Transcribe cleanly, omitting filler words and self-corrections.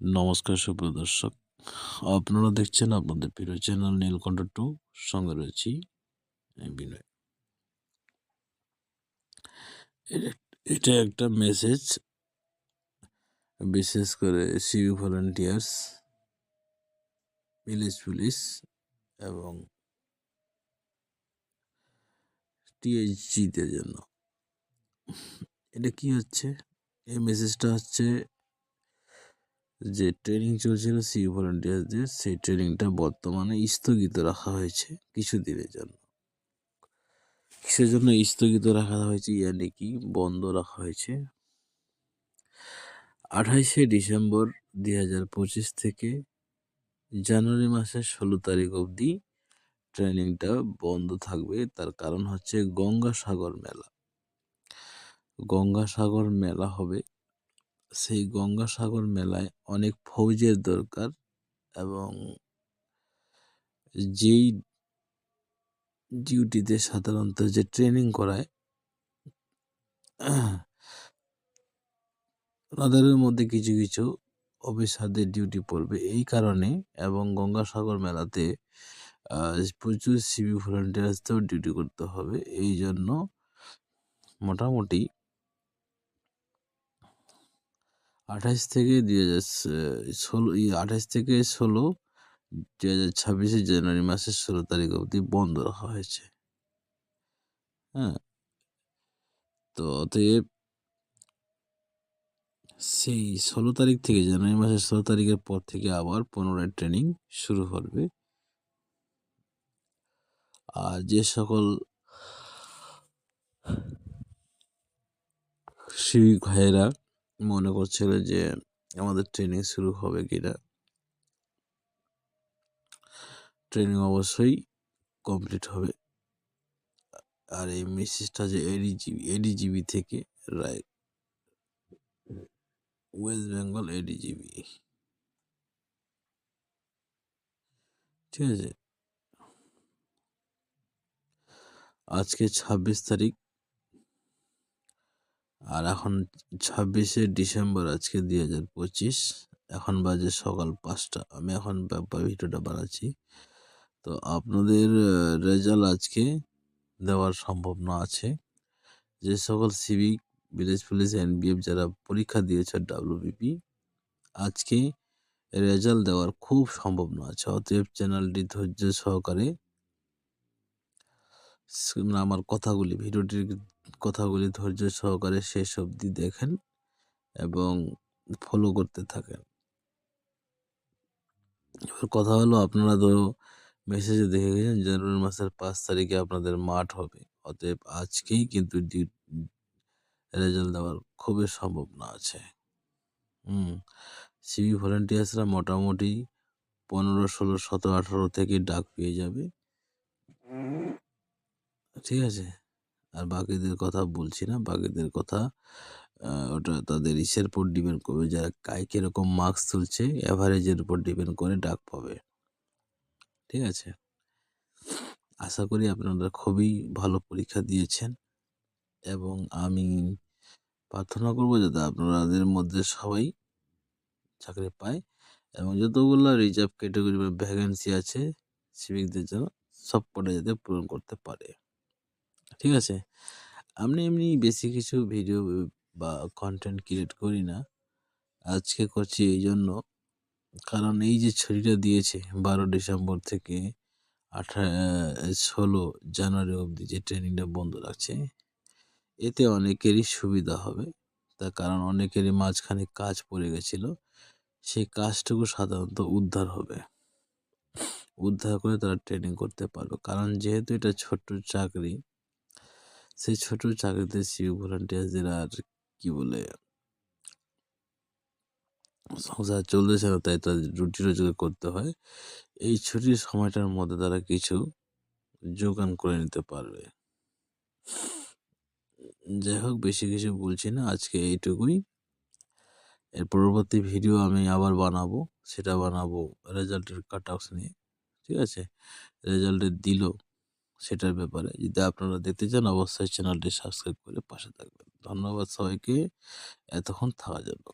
নমস্কার সুপ্রিয় দর্শক, আপনারা দেখছেন আপনাদের প্রিয় চ্যানেল নীলকণ্ঠ 2। সঙ্গে রয়েছি আমি বিনয়। এটা একটা মেসেজ বিশেষ করে সিভিক ভলান্টিয়ার্স, ভিলেজ পুলিশ এবং টিএইচজিদের জন্য। এটা কি হচ্ছে? এই মেসেজটা হচ্ছে যে ট্রেনিং চলছিল সিভিক ভলান্টিয়ার্সদের, সেই ট্রেনিংটা বর্তমানে স্থগিত রাখা হয়েছে কিছুদিনের জন্য। কিসের জন্য স্থগিত রাখা হয়েছে, ইয়ানি কি বন্ধ রাখা হয়েছে? 28শে ডিসেম্বর 2025 থেকে জানুয়ারি মাসের 16 তারিখ অবধি ট্রেনিংটা বন্ধ থাকবে। তার কারণ হচ্ছে গঙ্গাসাগর মেলা। গঙ্গাসাগর মেলা হবে। সেই গঙ্গাসাগর মেলায় অনেক ফৌজের দরকার এবং যেই ডিউটিতে সাধারণত যে ট্রেনিং করায় তাদের মধ্যে কিছু কিছু অফিসারদের ডিউটি পড়বে এই কারণে, এবং গঙ্গাসাগর মেলাতে প্রচুর সিভিক ভলান্টিয়ার্সদেরও ডিউটি করতে হবে। এই জন্য মোটামুটি 28 থেকে 2026 জানুয়ারি মাসের 16 তারিখ অবধি বন্ধ রাখা হয়েছে। হ্যাঁ, তো অতএব সেই 16 তারিখ থেকে, জানুয়ারি মাসের 16 তারিখের পর থেকে আবার পুনরায় ট্রেনিং শুরু হবে। আর যে সকল সিভিক ভাইয়েরা মনে করছিল যে আমাদের ট্রেনিং শুরু হবে কিনা, ট্রেনিং অবশ্যই কমপ্লিট হবে। আর এই মেসেজটা যে এডিজিবি থেকে, ওয়েস্ট বেঙ্গল এডিজিবি, ঠিক আছে। আজকে 26 তারিখ, আর এখন 26শে ডিসেম্বর আজকে 2025। এখন বাজে সকাল 5টা। আমি এখন ভিডিওটা বানাচ্ছি। তো আপনাদের রেজাল্ট আজকে দেওয়ার সম্ভাবনা আছে। যে সকল সিভিক, ভিলেজ পুলিশ, এনবিএফ যারা পরীক্ষা দিয়েছে ডাব্লিউবিপি, আজকে রেজাল্ট দেওয়ার খুব সম্ভাবনা আছে। অতএব চ্যানেলটি ধৈর্য সহকারে আমার ভিডিওটির কথাগুলি ধৈর্য সহকারে শেষ অবধি দেখেন এবং ফলো করতে থাকেন। এবার কথা হলো, আপনারা তো মেসেজে দেখে গেছেন জানুয়ারি মাসের 5 তারিখে আপনাদের মাঠ হবে। অতএব আজকেই কিন্তু রেজাল্ট দেওয়ার খুবই সম্ভাবনা আছে। সিভিক ভলান্টিয়ার্সরা মোটামুটি 15, 16, 17, 18 থেকে ডাক পেয়ে যাবে, ঠিক আছে। আর বাকিদের কথা বলছি না, বাকিদের কথা ওটা তাদের ইসের উপর ডিপেন্ড করবে, যারা কিরকম মার্কস তুলছে অ্যাভারেজের উপর ডিপেন্ড করে ডাক পাবে, ঠিক আছে। আশা করি আপনারা খুবই ভালো পরীক্ষা দিয়েছেন এবং আমি প্রার্থনা করবো যাতে আপনাদের মধ্যে সবাই চাকরি পায় এবং যতগুলো রিজার্ভ ক্যাটাগরি বা ভ্যাকেন্সি আছে সিভিকদের জন্য সব কটা যাতে পূরণ করতে পারে, ঠিক আছে। আমি এমনি বেশি কিছু ভিডিও বা কন্টেন্ট ক্রিয়েট করি না, আজকে করছি এই জন্য কারণ এই যে ছুটিটা দিয়েছে 12 ডিসেম্বর থেকে 16 জানুয়ারি অবধি যে ট্রেনিংটা বন্ধ রাখছে, এতে অনেকেরই সুবিধা হবে। তার কারণ অনেকেরই মাঝখানে কাজ পড়ে গেছিল, সেই কাজটুকু সাধারণত উদ্ধার হবে, উদ্ধার করে তারা ট্রেনিং করতে পারবে। কারণ যেহেতু এটা ছোট্ট চাকরি, সেই ছোট চাকরিতে সিভিক ভলান্টিয়ার্সদের আর কি বলে সংসার চলতেছে না, তাই তাদের রুটি রোজগার করতে হয়। এই ছুটির সময়টার মধ্যে তারা কিছু যোগান করে নিতে পারবে। যাই হোক, বেশি কিছু বলছি না, আজকে এইটুকুই। এর পরবর্তী ভিডিও আমি আবার বানাবো, সেটা বানাবো রেজাল্টের কাট অফ নিয়ে, ঠিক আছে। রেজাল্টের দিল সেটার ব্যাপারে যদি আপনারা দেখতে চান, অবশ্যই চ্যানেলটি সাবস্ক্রাইব করে পাশে থাকবেন। ধন্যবাদ সবাইকে এতক্ষণ থাকার জন্য।